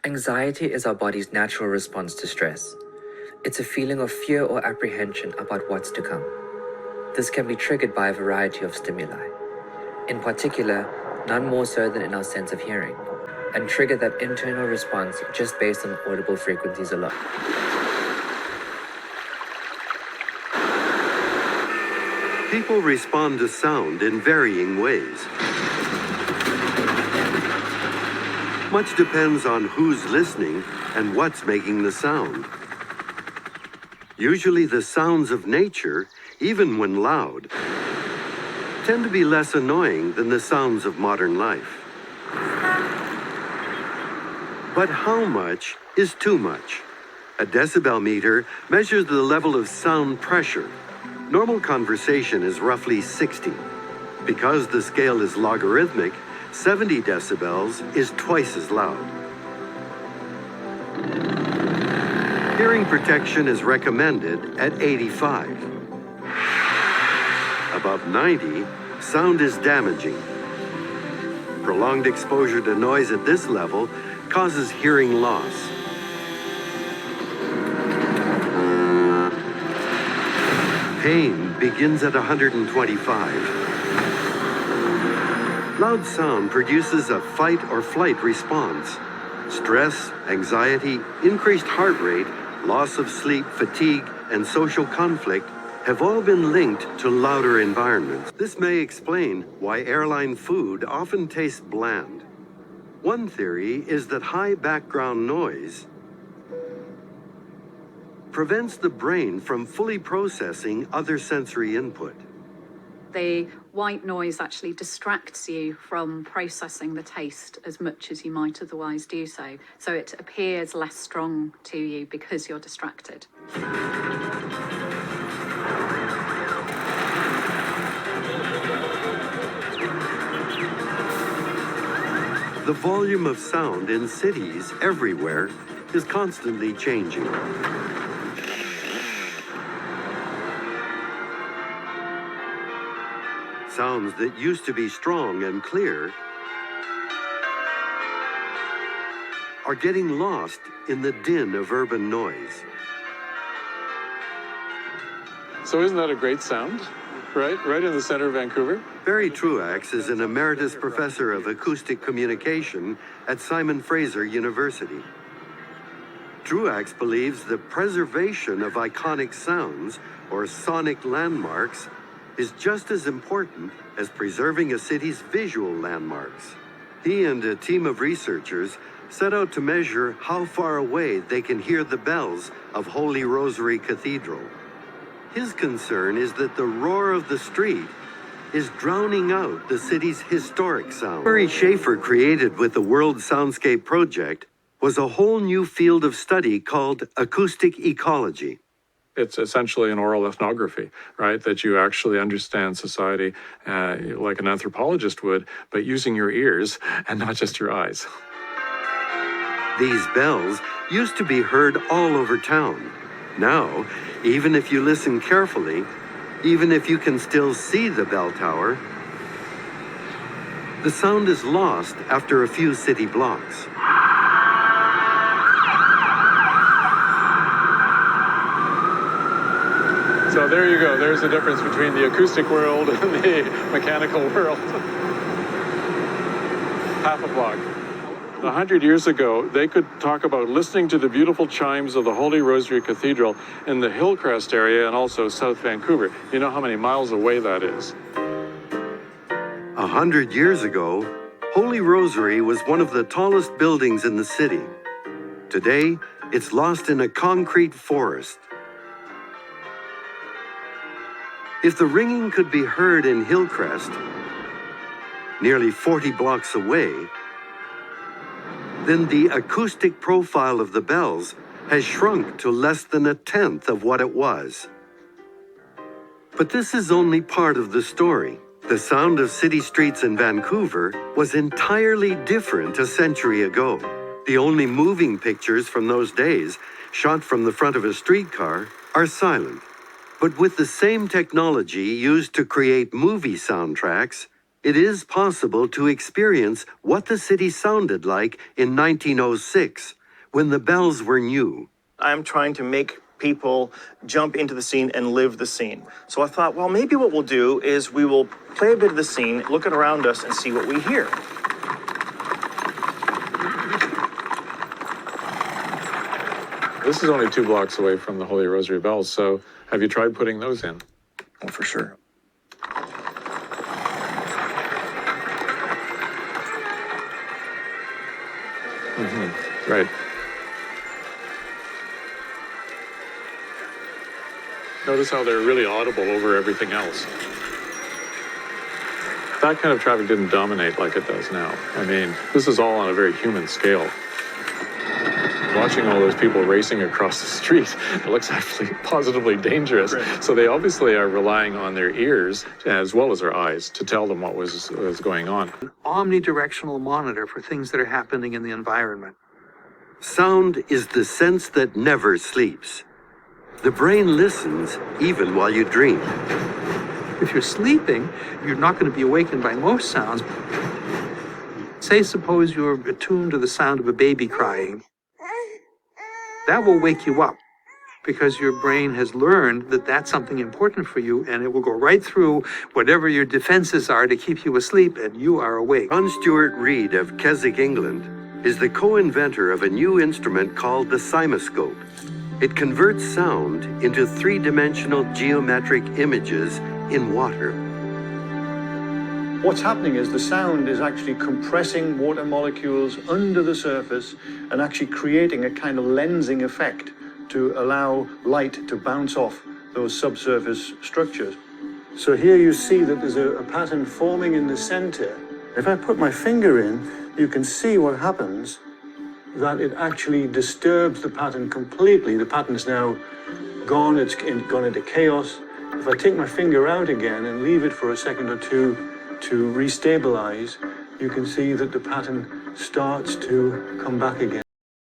Anxiety is our body's natural response to stress. It's a feeling of fear or apprehension about what's to come. This can be triggered by a variety of stimuli. In particular, none more so than in our sense of hearing, and trigger that internal response just based on audible frequencies alone. People respond to sound in varying ways. Much depends on who's listening and what's making the sound. Usually the sounds of nature, even when loud, tend to be less annoying than the sounds of modern life. But how much is too much? A decibel meter measures the level of sound pressure. Normal conversation is roughly 60. Because the scale is logarithmic, 70 decibels is twice as loud. Hearing protection is recommended at 85. Above 90, sound is damaging. Prolonged exposure to noise at this level causes hearing loss. Pain begins at 125. Loud sound produces a fight or flight response. Stress, anxiety, increased heart rate, loss of sleep, fatigue, and social conflict have all been linked to louder environments. This may explain why airline food often tastes bland. One theory is that high background noise prevents the brain from fully processing other sensory input. The white noise actually distracts you from processing the taste as much as you might otherwise do so. So it appears less strong to you because you're distracted. The volume of sound in cities everywhere is constantly changing. Sounds that used to be strong and clear are getting lost in the din of urban noise. So isn't that a great sound? Right in the center of Vancouver? Barry Truax is an emeritus professor of acoustic communication at Simon Fraser University. Truax believes the preservation of iconic sounds, or sonic landmarks, is just as important as preserving a city's visual landmarks. He and a team of researchers set out to measure how far away they can hear the bells of Holy Rosary Cathedral. His concern is that the roar of the street is drowning out the city's historic sound. Murray Schaefer created with the World Soundscape Project was a whole new field of study called acoustic ecology. It's essentially an oral ethnography, right? That you actually understand society like an anthropologist would, but using your ears and not just your eyes. These bells used to be heard all over town. Now, even if you listen carefully, even if you can still see the bell tower, the sound is lost after a few city blocks. So there you go. There's the difference between the acoustic world and the mechanical world. Half a block. 100 years ago, they could talk about listening to the beautiful chimes of the Holy Rosary Cathedral in the Hillcrest area and also South Vancouver. You know how many miles away that is? 100 years ago, Holy Rosary was one of the tallest buildings in the city. Today, it's lost in a concrete forest. If the ringing could be heard in Hillcrest, nearly 40 blocks away, then the acoustic profile of the bells has shrunk to less than a tenth of what it was. But this is only part of the story. The sound of city streets in Vancouver was entirely different a century ago. The only moving pictures from those days, shot from the front of a streetcar, are silent. But with the same technology used to create movie soundtracks, It is possible to experience what the city sounded like in 1906, when the bells were new. I'm trying to make people jump into the scene and live the scene. So I thought, well, maybe what we'll do is we will play a bit of the scene, look at around us, and see what we hear. This is only 2 blocks away from the Holy Rosary bells, so have you tried putting those in? Oh, for sure. Right. Notice how they're really audible over everything else. That kind of traffic didn't dominate like it does now. I mean, this is all on a very human scale. Watching all those people racing across the street, it looks actually positively dangerous. Right. So they obviously are relying on their ears as well as their eyes to tell them what was going on. An omnidirectional monitor for things that are happening in the environment. Sound is the sense that never sleeps. The brain listens even while you dream. If you're sleeping, you're not going to be awakened by most sounds. Say, suppose you're attuned to the sound of a baby crying. That will wake you up because your brain has learned that that's something important for you, and it will go right through whatever your defenses are to keep you asleep, and you are awake. John Stuart Reid of Keswick, England, is the co-inventor of a new instrument called the cymoscope. It converts sound into 3-dimensional geometric images in water. What's happening is the sound is actually compressing water molecules under the surface and actually creating a kind of lensing effect to allow light to bounce off those subsurface structures. So here you see that there's a pattern forming in the center. If I put my finger in, you can see what happens, that it actually disturbs the pattern completely. The pattern's now gone, it's gone into chaos. If I take my finger out again and leave it for a second or two to restabilize, you can see that the pattern starts to come back again.